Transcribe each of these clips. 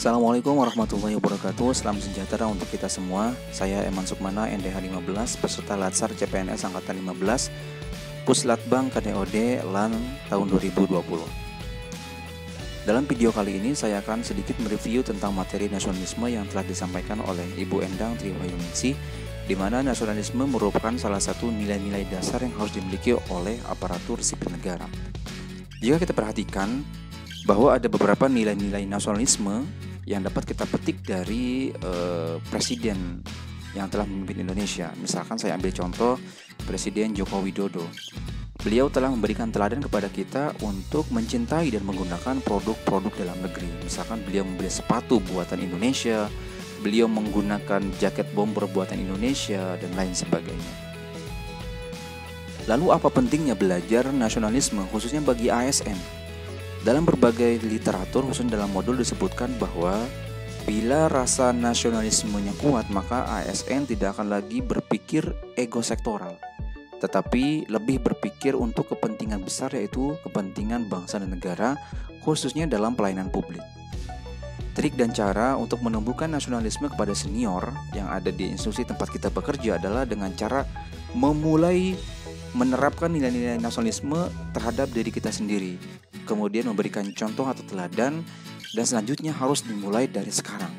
Assalamualaikum warahmatullahi wabarakatuh. Salam sejahtera untuk kita semua. Saya Eman Sukmana, NDH 15, peserta Latsar CPNS Angkatan 15, Puslatbang KDOD LAN tahun 2020. Dalam video kali ini saya akan sedikit mereview tentang materi nasionalisme yang telah disampaikan oleh Ibu Endang Triwahyuningsih, di mana nasionalisme merupakan salah satu nilai-nilai dasar yang harus dimiliki oleh aparatur sipil negara. Jika kita perhatikan bahwa ada beberapa nilai-nilai nasionalisme yang dapat kita petik dari presiden yang telah memimpin Indonesia. Misalkan saya ambil contoh Presiden Joko Widodo. Beliau telah memberikan teladan kepada kita untuk mencintai dan menggunakan produk-produk dalam negeri. Misalkan beliau membeli sepatu buatan Indonesia, beliau menggunakan jaket bomber buatan Indonesia, dan lain sebagainya. Lalu apa pentingnya belajar nasionalisme khususnya bagi ASN? Dalam berbagai literatur, khususnya dalam modul disebutkan bahwa bila rasa nasionalismenya kuat, maka ASN tidak akan lagi berpikir ego sektoral, tetapi lebih berpikir untuk kepentingan besar, yaitu kepentingan bangsa dan negara, khususnya dalam pelayanan publik. Trik dan cara untuk menumbuhkan nasionalisme kepada senior yang ada di institusi tempat kita bekerja adalah dengan cara memulai menerapkan nilai-nilai nasionalisme terhadap diri kita sendiri, kemudian memberikan contoh atau teladan, dan selanjutnya harus dimulai dari sekarang.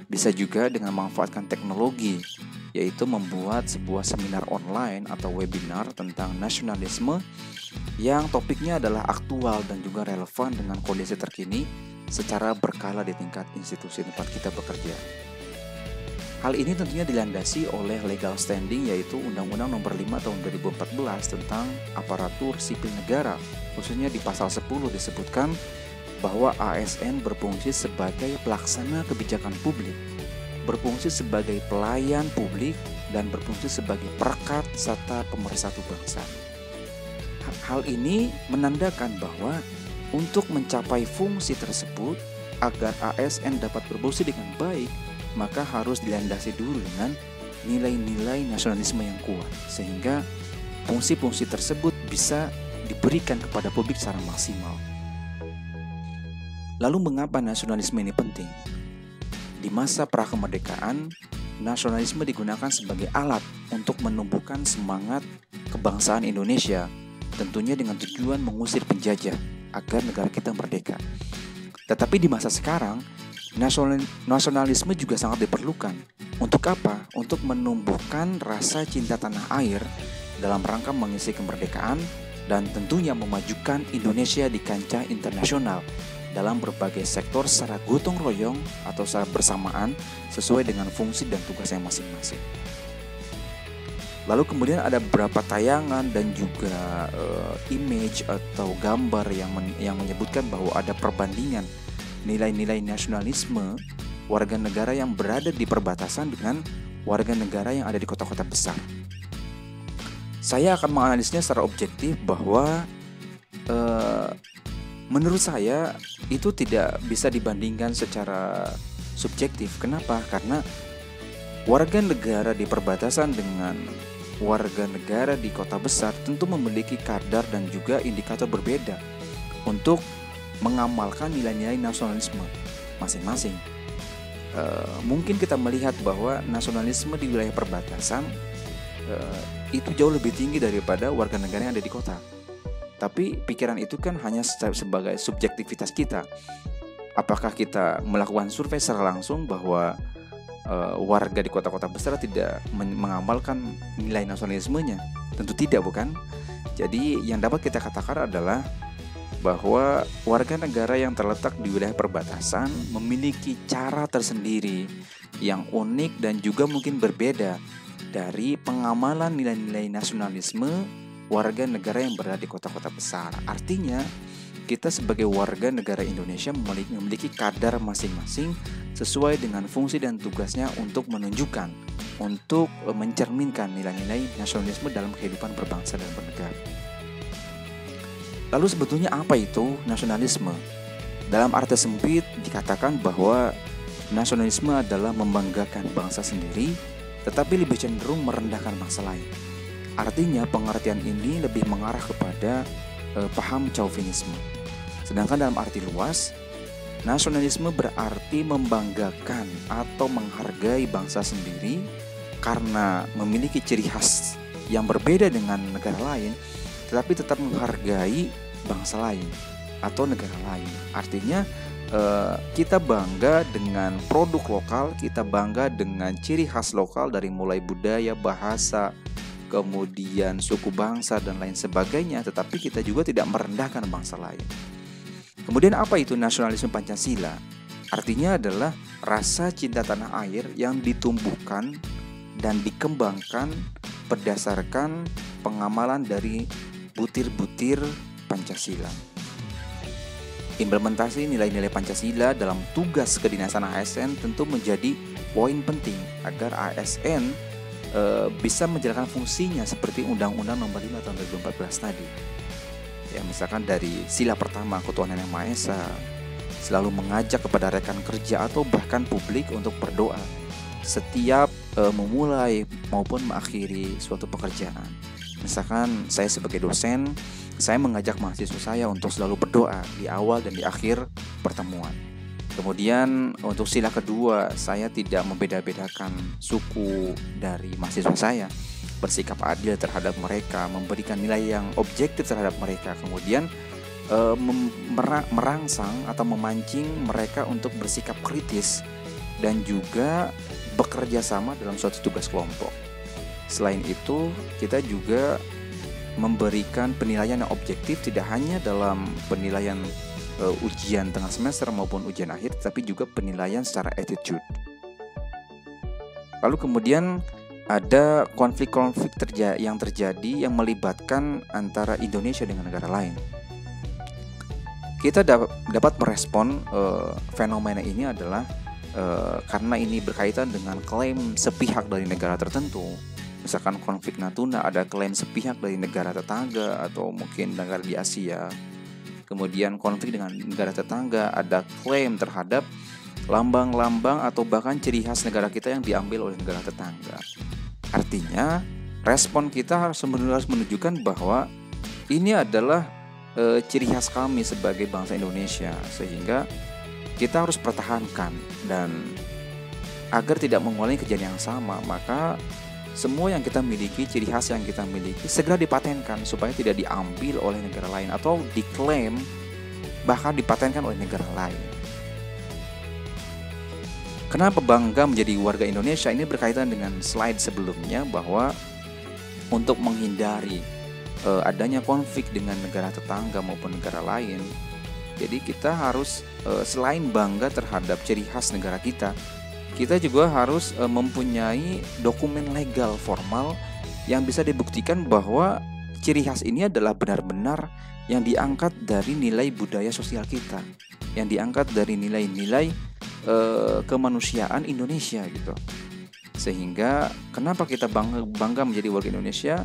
Bisa juga dengan memanfaatkan teknologi, yaitu membuat sebuah seminar online atau webinar tentang nasionalisme yang topiknya adalah aktual dan juga relevan dengan kondisi terkini secara berkala di tingkat institusi tempat kita bekerja. Hal ini tentunya dilandasi oleh legal standing, yaitu Undang-Undang Nomor 5 Tahun 2014 tentang aparatur sipil negara. Khususnya di pasal 10 disebutkan bahwa ASN berfungsi sebagai pelaksana kebijakan publik, berfungsi sebagai pelayan publik, dan berfungsi sebagai perekat serta pemersatu bangsa. Hal ini menandakan bahwa untuk mencapai fungsi tersebut, agar ASN dapat berfungsi dengan baik, maka harus dilandasi dulu dengan nilai-nilai nasionalisme yang kuat, sehingga fungsi-fungsi tersebut bisa diberikan kepada publik secara maksimal. Lalu mengapa nasionalisme ini penting? Di masa prakemerdekaan, nasionalisme digunakan sebagai alat untuk menumbuhkan semangat kebangsaan Indonesia, tentunya dengan tujuan mengusir penjajah agar negara kita merdeka. Tetapi di masa sekarang, nasionalisme juga sangat diperlukan. Untuk apa? Untuk menumbuhkan rasa cinta tanah air dalam rangka mengisi kemerdekaan dan tentunya memajukan Indonesia di kancah internasional dalam berbagai sektor secara gotong royong atau secara bersamaan sesuai dengan fungsi dan tugasnya masing-masing. Lalu kemudian ada beberapa tayangan dan juga image atau gambar yang menyebutkan bahwa ada perbandingan nilai-nilai nasionalisme warga negara yang berada di perbatasan dengan warga negara yang ada di kota-kota besar. Saya akan menganalisnya secara objektif bahwa menurut saya itu tidak bisa dibandingkan secara subjektif. Kenapa? Karena warga negara di perbatasan dengan warga negara di kota besar tentu memiliki kadar dan juga indikator berbeda untuk mengamalkan nilai-nilai nasionalisme masing-masing. Mungkin kita melihat bahwa nasionalisme di wilayah perbatasan itu jauh lebih tinggi daripada warga negara yang ada di kota. Tapi pikiran itu kan hanya sebagai subjektivitas kita. Apakah kita melakukan survei secara langsung bahwa warga di kota-kota besar tidak mengamalkan nilai nasionalismenya? Tentu tidak, bukan? Jadi yang dapat kita katakan adalah bahwa warga negara yang terletak di wilayah perbatasan memiliki cara tersendiri yang unik dan juga mungkin berbeda dari pengamalan nilai-nilai nasionalisme warga negara yang berada di kota-kota besar. Artinya, kita sebagai warga negara Indonesia memiliki kadar masing-masing sesuai dengan fungsi dan tugasnya untuk menunjukkan, untuk mencerminkan nilai-nilai nasionalisme dalam kehidupan berbangsa dan bernegara. Lalu sebetulnya apa itu nasionalisme? Dalam arti sempit dikatakan bahwa nasionalisme adalah membanggakan bangsa sendiri, tetapi lebih cenderung merendahkan bangsa lain. Artinya pengertian ini lebih mengarah kepada paham chauvinisme. Sedangkan dalam arti luas, Nasionalisme berarti membanggakan atau menghargai bangsa sendiri karena memiliki ciri khas yang berbeda dengan negara lain, tetapi tetap menghargai bangsa lain atau negara lain. Artinya kita bangga dengan produk lokal, kita bangga dengan ciri khas lokal dari mulai budaya, bahasa, kemudian suku bangsa dan lain sebagainya, tetapi kita juga tidak merendahkan bangsa lain. Kemudian apa itu nasionalisme Pancasila? Artinya adalah rasa cinta tanah air yang ditumbuhkan dan dikembangkan berdasarkan pengamalan dari butir-butir Pancasila. Implementasi nilai-nilai Pancasila dalam tugas kedinasan ASN tentu menjadi poin penting agar ASN bisa menjalankan fungsinya seperti Undang-Undang Nomor 5 Tahun 2014 tadi. Ya, misalkan dari sila pertama ketuhanan yang Maha Esa, selalu mengajak kepada rekan kerja atau bahkan publik untuk berdoa setiap memulai maupun mengakhiri suatu pekerjaan. Misalkan saya sebagai dosen, saya mengajak mahasiswa saya untuk selalu berdoa di awal dan di akhir pertemuan. Kemudian untuk sila kedua, saya tidak membeda-bedakan suku dari mahasiswa saya, bersikap adil terhadap mereka, memberikan nilai yang objektif terhadap mereka, kemudian merangsang atau memancing mereka untuk bersikap kritis dan juga bekerja sama dalam suatu tugas kelompok. Selain itu, kita juga memberikan penilaian yang objektif tidak hanya dalam penilaian ujian tengah semester maupun ujian akhir, tapi juga penilaian secara attitude. Lalu kemudian ada konflik-konflik yang terjadi yang melibatkan antara Indonesia dengan negara lain. Kita dapat merespon fenomena ini adalah karena ini berkaitan dengan klaim sepihak dari negara tertentu. Misalkan konflik Natuna, ada klaim sepihak dari negara tetangga atau mungkin negara di Asia. Kemudian konflik dengan negara tetangga, ada klaim terhadap lambang-lambang atau bahkan ciri khas negara kita yang diambil oleh negara tetangga. Artinya, respon kita harus menunjukkan bahwa ini adalah ciri khas kami sebagai bangsa Indonesia, sehingga kita harus pertahankan, dan agar tidak mengulangi kejadian yang sama, maka semua yang kita miliki, ciri khas yang kita miliki segera dipatenkan supaya tidak diambil oleh negara lain atau diklaim bahkan dipatenkan oleh negara lain. Kenapa bangga menjadi warga Indonesia? Ini berkaitan dengan slide sebelumnya, bahwa untuk menghindari adanya konflik dengan negara tetangga maupun negara lain, jadi kita harus selain bangga terhadap ciri khas negara kita juga harus mempunyai dokumen legal formal yang bisa dibuktikan bahwa ciri khas ini adalah benar-benar yang diangkat dari nilai budaya sosial kita, yang diangkat dari nilai-nilai kemanusiaan Indonesia gitu. Sehingga kenapa kita bangga menjadi warga Indonesia?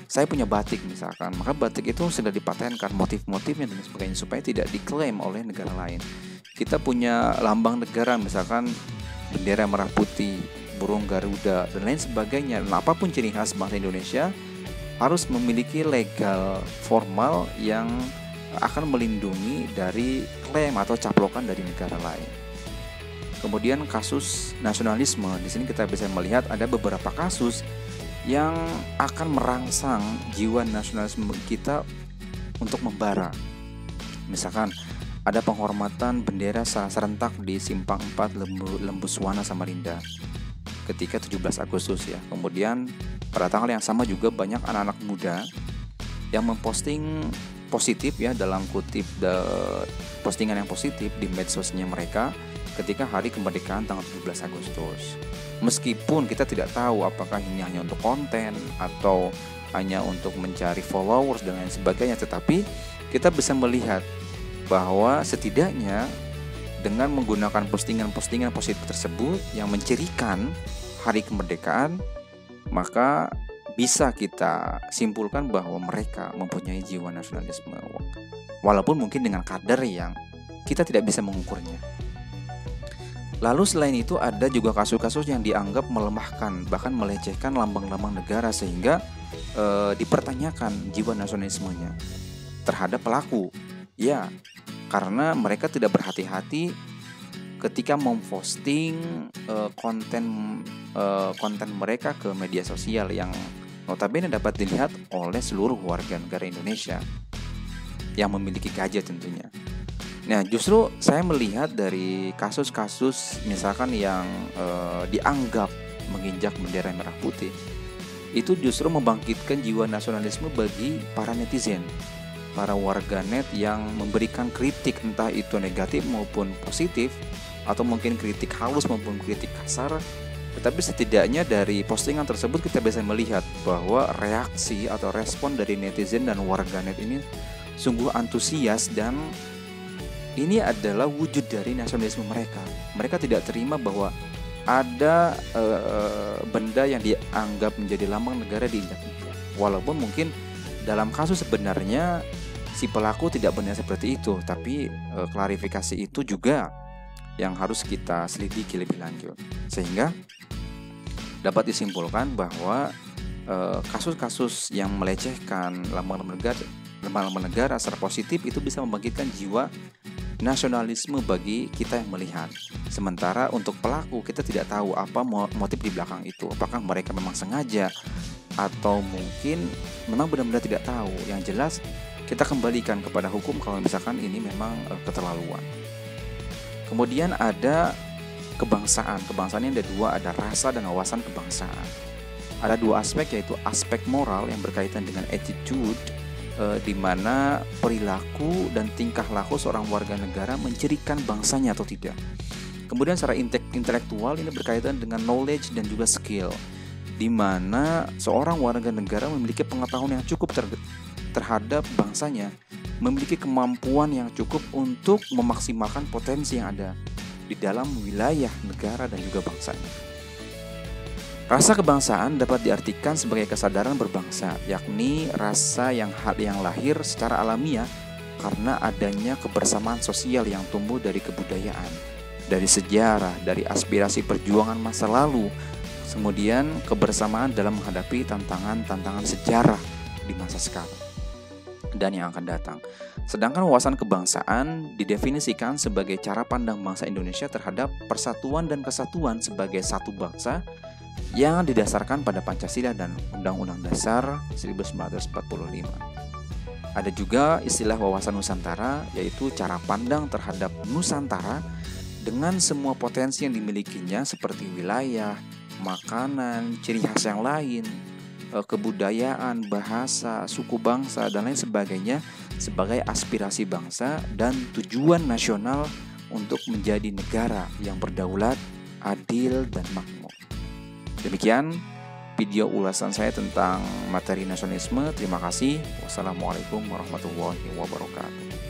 Saya punya batik misalkan, maka batik itu sudah dipatenkan motif-motifnya dan sebagainya supaya tidak diklaim oleh negara lain. Kita punya lambang negara misalkan bendera merah putih, burung Garuda dan lain sebagainya. Nah, apapun ciri khas bangsa Indonesia harus memiliki legal formal yang akan melindungi dari klaim atau caplokan dari negara lain. Kemudian kasus nasionalisme, di sini kita bisa melihat ada beberapa kasus yang akan merangsang jiwa nasionalisme kita untuk membara. Misalkan ada penghormatan bendera serentak di Simpang 4 Lembuswana Samarinda ketika 17 Agustus ya. Kemudian pada tanggal yang sama juga banyak anak-anak muda yang memposting positif ya, dalam kutip postingan yang positif di medsosnya mereka ketika hari kemerdekaan tanggal 17 Agustus. Meskipun kita tidak tahu apakah ini hanya untuk konten atau hanya untuk mencari followers dan lain sebagainya, tetapi kita bisa melihat bahwa setidaknya dengan menggunakan postingan-postingan positif tersebut yang mencirikan hari kemerdekaan, maka bisa kita simpulkan bahwa mereka mempunyai jiwa nasionalisme, walaupun mungkin dengan kadar yang kita tidak bisa mengukurnya. Lalu selain itu ada juga kasus-kasus yang dianggap melemahkan bahkan melecehkan lambang-lambang negara sehingga dipertanyakan jiwa nasionalismenya terhadap pelaku. Ya, karena mereka tidak berhati-hati ketika memposting konten mereka ke media sosial yang notabene dapat dilihat oleh seluruh warga negara Indonesia yang memiliki gadget tentunya. Nah, justru saya melihat dari kasus-kasus misalkan yang dianggap menginjak bendera merah putih, itu justru membangkitkan jiwa nasionalisme bagi para netizen, para warganet yang memberikan kritik, entah itu negatif maupun positif, atau mungkin kritik halus maupun kritik kasar. Tetapi setidaknya dari postingan tersebut kita bisa melihat bahwa reaksi atau respon dari netizen dan warganet ini sungguh antusias, dan ini adalah wujud dari nasionalisme mereka. Mereka tidak terima bahwa ada benda yang dianggap menjadi lambang negara diinjak-injak. Walaupun mungkin dalam kasus sebenarnya si pelaku tidak benar seperti itu, tapi klarifikasi itu juga yang harus kita selidiki lebih lanjut. Sehingga dapat disimpulkan bahwa kasus-kasus yang melecehkan lambang-lambang negara secara positif itu bisa membangkitkan jiwa nasionalisme bagi kita yang melihat. Sementara untuk pelaku kita tidak tahu apa motif di belakang itu. Apakah mereka memang sengaja atau mungkin memang benar-benar tidak tahu. Yang jelas kita kembalikan kepada hukum kalau misalkan ini memang keterlaluan. Kemudian ada kebangsaan. Kebangsaan yang ada dua, ada rasa dan wawasan kebangsaan. Ada dua aspek, yaitu aspek moral yang berkaitan dengan attitude, di mana perilaku dan tingkah laku seorang warga negara mencirikan bangsanya atau tidak. Kemudian secara intelektual ini berkaitan dengan knowledge dan juga skill, di mana seorang warga negara memiliki pengetahuan yang cukup terhadap bangsanya, memiliki kemampuan yang cukup untuk memaksimalkan potensi yang ada di dalam wilayah negara dan juga bangsanya. Rasa kebangsaan dapat diartikan sebagai kesadaran berbangsa, yakni rasa yang lahir secara alamiah karena adanya kebersamaan sosial yang tumbuh dari kebudayaan, dari sejarah, dari aspirasi perjuangan masa lalu, kemudian kebersamaan dalam menghadapi tantangan-tantangan sejarah di masa sekarang dan yang akan datang. Sedangkan wawasan kebangsaan didefinisikan sebagai cara pandang bangsa Indonesia terhadap persatuan dan kesatuan sebagai satu bangsa yang didasarkan pada Pancasila dan Undang-Undang Dasar 1945. Ada juga istilah wawasan Nusantara, yaitu cara pandang terhadap Nusantara dengan semua potensi yang dimilikinya seperti wilayah, makanan, ciri khas yang lain, kebudayaan, bahasa, suku bangsa, dan lain sebagainya sebagai aspirasi bangsa dan tujuan nasional untuk menjadi negara yang berdaulat, adil, dan makmur. Demikian video ulasan saya tentang materi nasionalisme. Terima kasih. Wassalamualaikum warahmatullahi wabarakatuh.